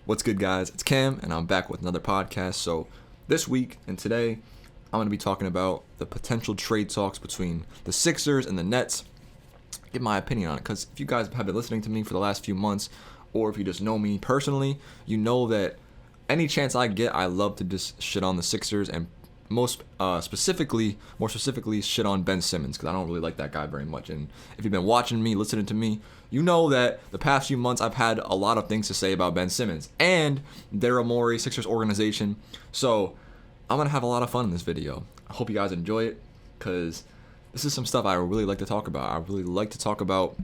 What's good, guys? It's Cam, and I'm back with another podcast. So this week and today, I'm going to be talking about the potential trade talks between the Sixers and the Nets. Give my opinion on it, because if you guys have been listening to me for the last few months, or if you just know me personally, you know that any chance I get, I love to just shit on the Sixers, and more specifically, shit on Ben Simmons, because I don't really like that guy very much. And if you've been watching me, listening to me, you know that the past few months I've had a lot of things to say about Ben Simmons and Daryl Morey, Sixers organization. So I'm going to have a lot of fun in this video. I hope you guys enjoy it, because this is some stuff I really like to talk about. I really like to talk about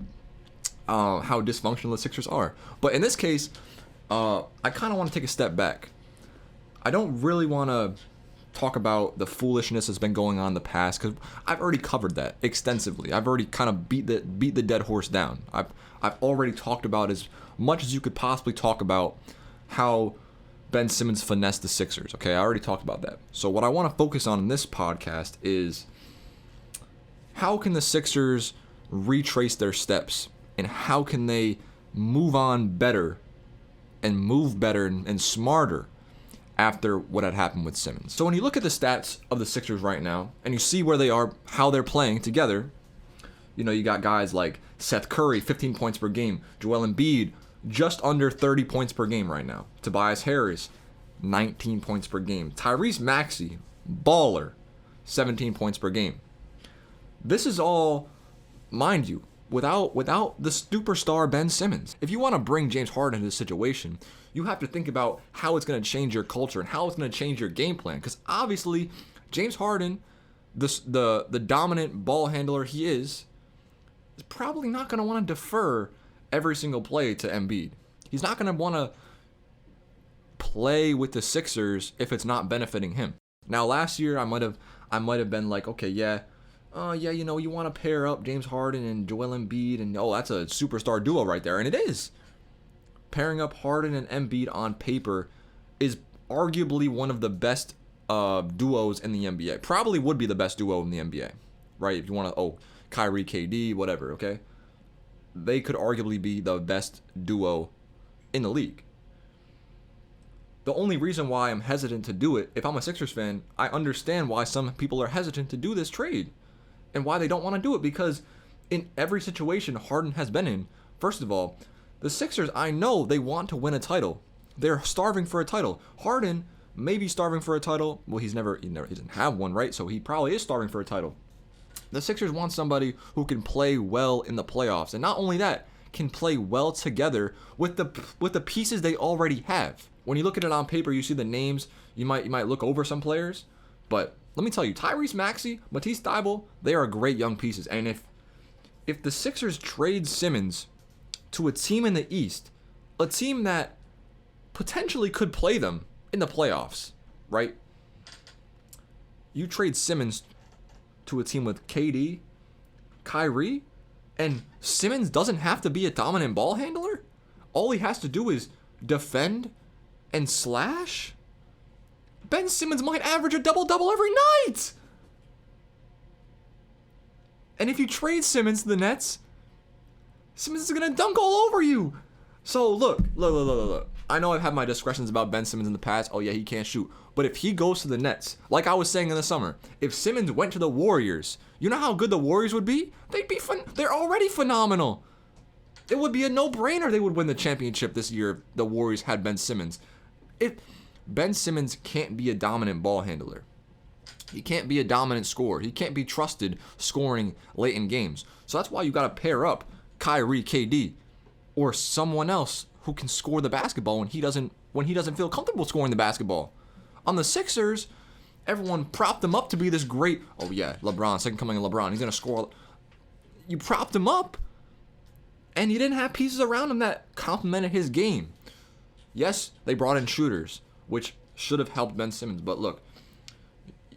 how dysfunctional the Sixers are. But in this case, I kind of want to take a step back. I don't really want to talk about the foolishness that's been going on in the past, because I've already covered that extensively. I've already kind of beat the dead horse down. I've already talked about as much as you could possibly talk about how Ben Simmons finessed the Sixers. Okay, I already talked about that. So what I want to focus on in this podcast is how can the Sixers retrace their steps, and how can they move on better and move better and smarter after what had happened with Simmons. So when you look at the stats of the Sixers right now, and you see where they are, how they're playing together, you know, you got guys like Seth Curry, 15 points per game. Joel Embiid, just under 30 points per game right now. Tobias Harris, 19 points per game. Tyrese Maxey, baller, 17 points per game. This is all, mind you, without the superstar Ben Simmons. If you want to bring James Harden into this situation, you have to think about how it's going to change your culture and how it's going to change your game plan. Because obviously, James Harden, the dominant ball handler he is probably not going to want to defer every single play to Embiid. He's not going to want to play with the Sixers if it's not benefiting him. Now, last year I might have been like, okay, yeah, you know, you want to pair up James Harden and Joel Embiid, and that's a superstar duo right there, and it is. Pairing up Harden and Embiid on paper is arguably one of the best duos in the NBA. Probably would be the best duo in the NBA, right? If you want to, Kyrie, KD, whatever, okay? They could arguably be the best duo in the league. The only reason why I'm hesitant to do it, if I'm a Sixers fan, I understand why some people are hesitant to do this trade and why they don't want to do it, because in every situation Harden has been in, first of all, the Sixers, I know they want to win a title. They're starving for a title. Harden may be starving for a title. Well, he doesn't have one, right? So he probably is starving for a title. The Sixers want somebody who can play well in the playoffs, and not only that, can play well together with the pieces they already have. When you look at it on paper, you see the names. You might look over some players, but let me tell you, Tyrese Maxey, Matisse Thybulle, they are great young pieces. And if the Sixers trade Simmons to a team in the East, a team that potentially could play them in the playoffs, right? You trade Simmons to a team with KD, Kyrie, and Simmons doesn't have to be a dominant ball handler. All he has to do is defend and slash. Ben Simmons might average a double-double every night. And if you trade Simmons to the Nets, Simmons is going to dunk all over you. So look. I know I've had my discretions about Ben Simmons in the past. Oh yeah, he can't shoot. But if he goes to the Nets, like I was saying in the summer, if Simmons went to the Warriors, you know how good the Warriors would be? They'd be they're already phenomenal. It would be a no-brainer they would win the championship this year if the Warriors had Ben Simmons. Ben Simmons can't be a dominant ball handler. He can't be a dominant scorer. He can't be trusted scoring late in games. So that's why you got to pair up Kyrie, KD, or someone else who can score the basketball when he doesn't feel comfortable scoring the basketball. On the Sixers, everyone propped him up to be this great, LeBron, second coming of LeBron. He's going to score. You propped him up, and you didn't have pieces around him that complemented his game. Yes, they brought in shooters, which should have helped Ben Simmons. But look,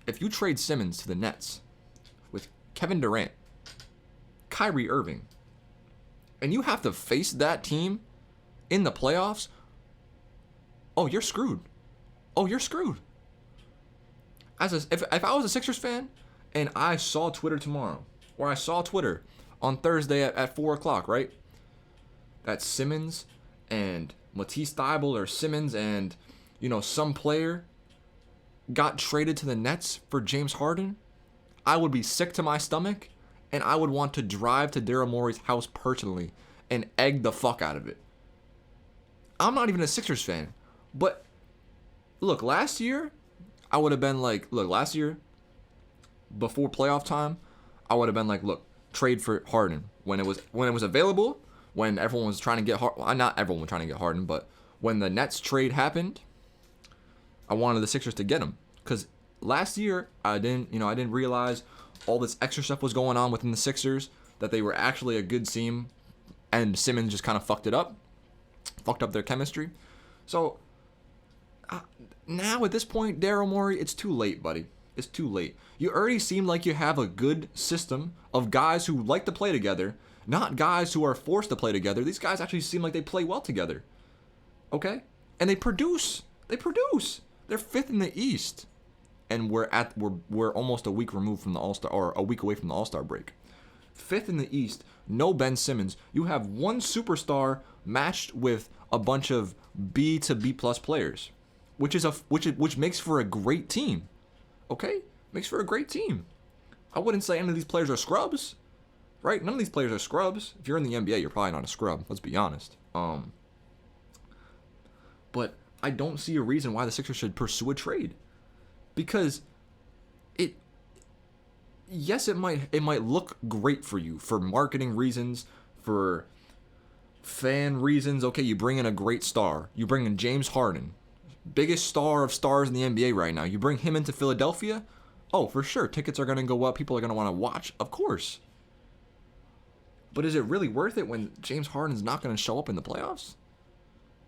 if you trade Simmons to the Nets with Kevin Durant, Kyrie Irving, and you have to face that team in the playoffs, you're screwed. If I was a Sixers fan and I saw Twitter tomorrow, or I saw Twitter on Thursday at 4 o'clock, right? That Simmons and Matisse Thybulle or Simmons and, some player got traded to the Nets for James Harden, I would be sick to my stomach, and I would want to drive to Daryl Morey's house personally and egg the fuck out of it. I'm not even a Sixers fan, but look, last year, I would have been like, last year, before playoff time, I would have been like, look, trade for Harden when it was available, when everyone was trying to get Harden. Well, not everyone was trying to get Harden, but when the Nets trade happened, I wanted the Sixers to get him because last year I didn't realize all this extra stuff was going on within the Sixers, that they were actually a good team, and Simmons just kind of fucked up their chemistry. So now at this point, Daryl Morey, it's too late, buddy. It's too late. You already seem like you have a good system of guys who like to play together, not guys who are forced to play together. These guys actually seem like they play well together. Okay? And they produce. They're fifth in the East. And we're almost a week removed from the All-Star, or a week away from the All-Star break. Fifth in the East, no Ben Simmons. You have one superstar matched with a bunch of B to B plus players, which makes for a great team. Okay? Makes for a great team. I wouldn't say any of these players are scrubs, right? None of these players are scrubs. If you're in the NBA, you're probably not a scrub. Let's be honest. But I don't see a reason why the Sixers should pursue a trade, because it might look great for you for marketing reasons, for fan reasons. Okay, you bring in a great star. You bring in James Harden, biggest star of stars in the NBA right now. You bring him into Philadelphia. Oh, for sure, tickets are going to go up. People are going to want to watch, of course. But is it really worth it when James Harden's not going to show up in the playoffs?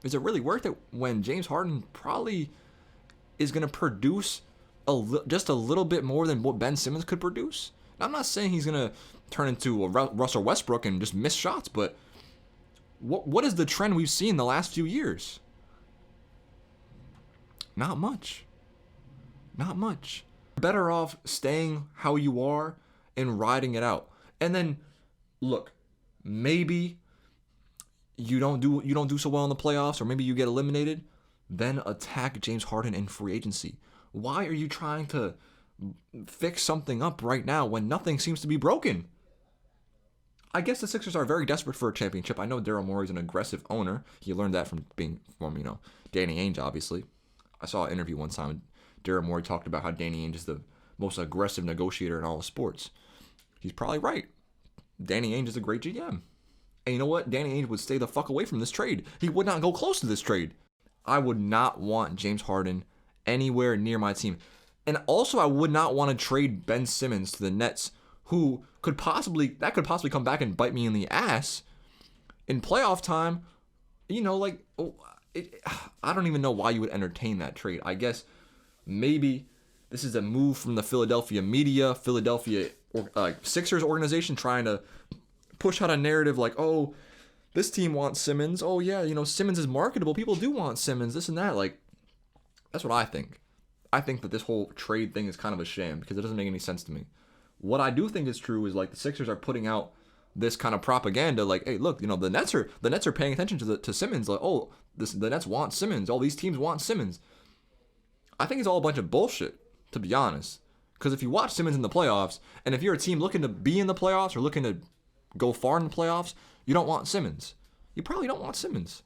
Is it really worth it when James Harden probably is going to produce just a little bit more than what Ben Simmons could produce? Now, I'm not saying he's going to turn into a Russell Westbrook and just miss shots, but what is the trend we've seen the last few years? Not much. Not much. Better off staying how you are and riding it out. And then, look, maybe you don't do so well in the playoffs, or maybe you get eliminated, then attack James Harden in free agency. Why are you trying to fix something up right now when nothing seems to be broken? I guess the Sixers are very desperate for a championship. I know Daryl Morey's an aggressive owner. He learned that from Danny Ainge, obviously. I saw an interview one time. Daryl Morey talked about how Danny Ainge is the most aggressive negotiator in all of sports. He's probably right. Danny Ainge is a great GM. And you know what? Danny Ainge would stay the fuck away from this trade. He would not go close to this trade. I would not want James Harden anywhere near my team. And also, I would not want to trade Ben Simmons to the Nets, who could possibly come back and bite me in the ass in playoff time. I don't even know why you would entertain that trade. I guess maybe this is a move from the Philadelphia media, Sixers organization, trying to push out a narrative like, oh, this team wants Simmons. Oh, yeah, Simmons is marketable. People do want Simmons, this and that. Like, that's what I think. I think that this whole trade thing is kind of a sham because it doesn't make any sense to me. What I do think is true is, like, the Sixers are putting out this kind of propaganda, like, hey, look, the Nets are paying attention to Simmons. Like, oh, the Nets want Simmons. All these teams want Simmons. I think it's all a bunch of bullshit, to be honest. Because if you watch Simmons in the playoffs, and if you're a team looking to be in the playoffs or looking to go far in the playoffs, you don't want Simmons. You probably don't want Simmons.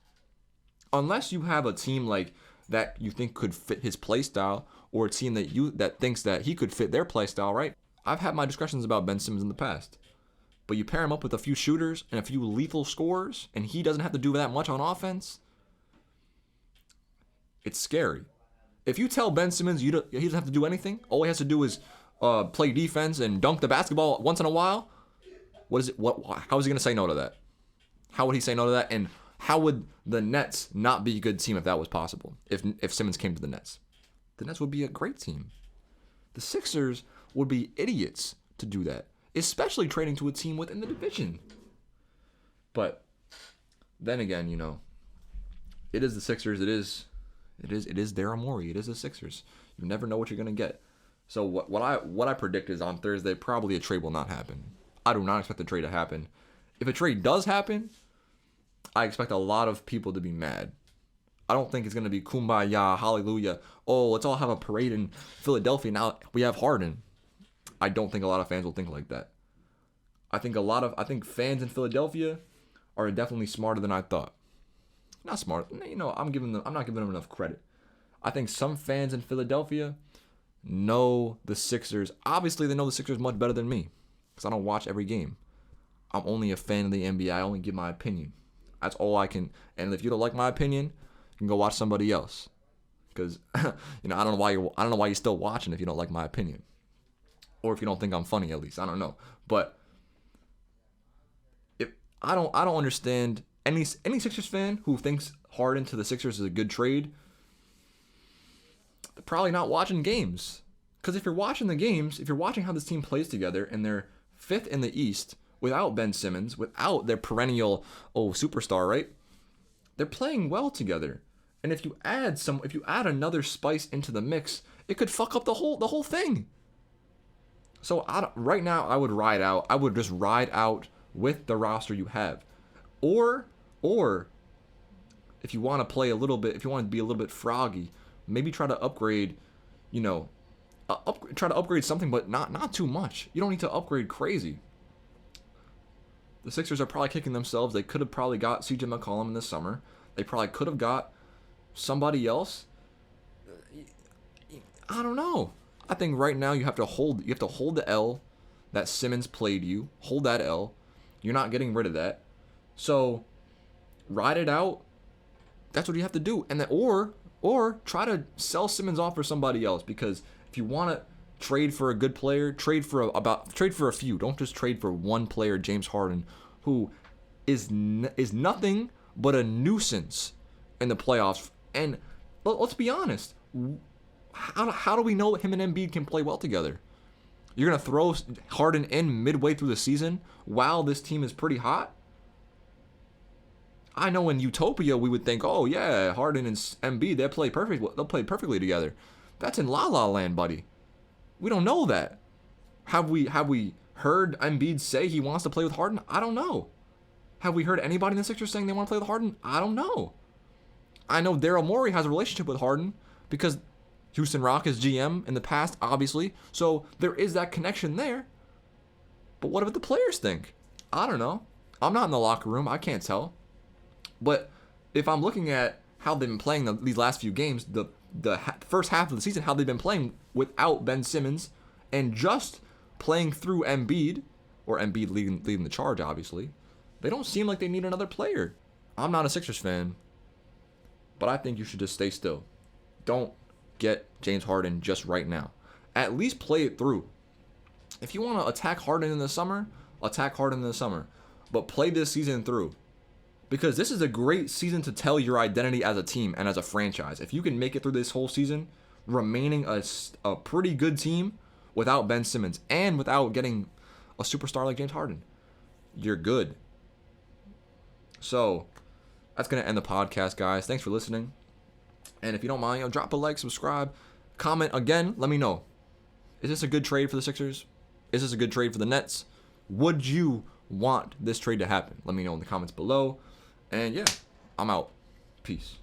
Unless you have a team like that you think could fit his play style, or a team that thinks that he could fit their play style, right? I've had my discussions about Ben Simmons in the past. But you pair him up with a few shooters and a few lethal scorers, and he doesn't have to do that much on offense, it's scary. If you tell Ben Simmons he doesn't have to do anything, all he has to do is play defense and dunk the basketball once in a while, how is he going to say no to that? How would he say no to that? And how would the Nets not be a good team if that was possible? If Simmons came to the Nets, the Nets would be a great team. The Sixers would be idiots to do that, especially trading to a team within the division. But then again, it is the Sixers. It is Daryl Morey. It is the Sixers. You never know what you're gonna get. So what I predict is on Thursday, probably a trade will not happen. I do not expect the trade to happen. If a trade does happen, I expect a lot of people to be mad. I don't think it's going to be kumbaya, hallelujah. Oh, let's all have a parade in Philadelphia. Now we have Harden. I don't think a lot of fans will think like that. I think fans in Philadelphia are definitely smarter than I thought. Not smart. I'm not giving them enough credit. I think some fans in Philadelphia know the Sixers. Obviously, they know the Sixers much better than me because I don't watch every game. I'm only a fan of the NBA. I only give my opinion. That's all I can. And if you don't like my opinion, you can go watch somebody else. Because I don't know why you're still watching if you don't like my opinion, or if you don't think I'm funny at least. I don't know. But if I don't understand any Sixers fan who thinks Harden to the Sixers is a good trade. They're probably not watching games. Because if you're watching the games, if you're watching how this team plays together, and they're fifth in the East without Ben Simmons, without their perennial superstar, right? They're playing well together. And if you add another spice into the mix, it could fuck up the whole thing. So right now, I would ride out. I would just ride out with the roster you have, or if you want to play a little bit, if you want to be a little bit froggy, maybe try to upgrade. Try to upgrade something, but not too much. You don't need to upgrade crazy. The Sixers are probably kicking themselves. They could have probably got C.J. McCollum in the summer. They probably could have got somebody else. I don't know. I think right now you have to hold the L that Simmons played you. Hold that L. You're not getting rid of that. So ride it out. That's what you have to do. And then or try to sell Simmons off for somebody else, because if you want to trade for a good player, trade for a few. Don't just trade for one player, James Harden, who is nothing but a nuisance in the playoffs. And let's be honest. How do we know him and Embiid can play well together? You're going to throw Harden in midway through the season while this team is pretty hot? I know in Utopia we would think, oh yeah, Harden and Embiid, they'll play perfectly together. That's in La La Land, buddy. We don't know that. Have we heard Embiid say he wants to play with Harden? I don't know. Have we heard anybody in the Sixers saying they want to play with Harden? I don't know. I know Daryl Morey has a relationship with Harden because Houston Rockets GM in the past, obviously. So there is that connection there. But what do the players think? I don't know. I'm not in the locker room. I can't tell. But if I'm looking at how they've been playing these last few games, the first half of the season, how they've been playing without Ben Simmons and just playing through Embiid, or Embiid leading the charge, obviously, they don't seem like they need another player. I'm not a Sixers fan, but I think you should just stay still. Don't get James Harden just right now. At least play it through. If you want to attack Harden in the summer, attack Harden in the summer. But play this season through. Because this is a great season to tell your identity as a team and as a franchise. If you can make it through this whole season, remaining a pretty good team without Ben Simmons and without getting a superstar like James Harden, you're good. So that's going to end the podcast, guys. Thanks for listening. And if you don't mind, drop a like, subscribe, comment again. Let me know. Is this a good trade for the Sixers? Is this a good trade for the Nets? Would you want this trade to happen? Let me know in the comments below. And yeah, I'm out. Peace.